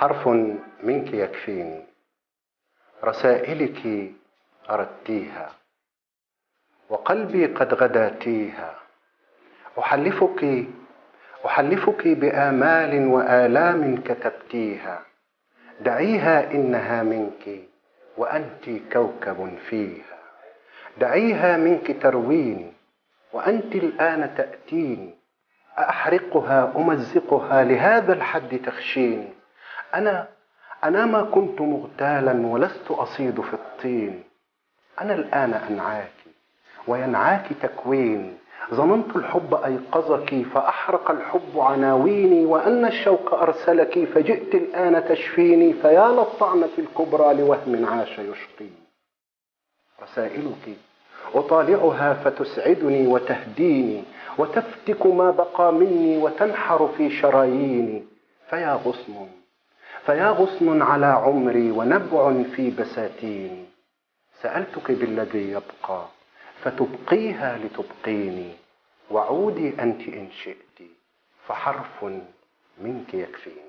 فحرف منك يكفيني. رسائلك أردتيها وقلبي قد غداتيها. أحلفك بآمال وآلام كتبتيها. دعيها إنها منك وأنت كوكب فيها. دعيها منك ترويني وأنت الآن تأتيني. أحرقها أمزقها لهذا الحد تخشيني. أنا ما كنت مغتالا ولست أصيد في الطين. أنا الآن أنعاك وينعاك تكويني. ظننت الحب أيقظك فأحرق الحب عناويني، وأن الشوق أرسلك فجئت الآن تشفيني. فيا للطعنة الكبرى لوهم عاش يشقيني. رسائلك أطالعها فتسعدني وتهديني وتفتك ما بقى مني وتنحر في شراييني. فيا غصن على عمري ونبع في بساتيني. سألتك بالذي يبقى فتبقيها لتبقيني. وعودي أنت إن شئت فحرف منك يكفيني.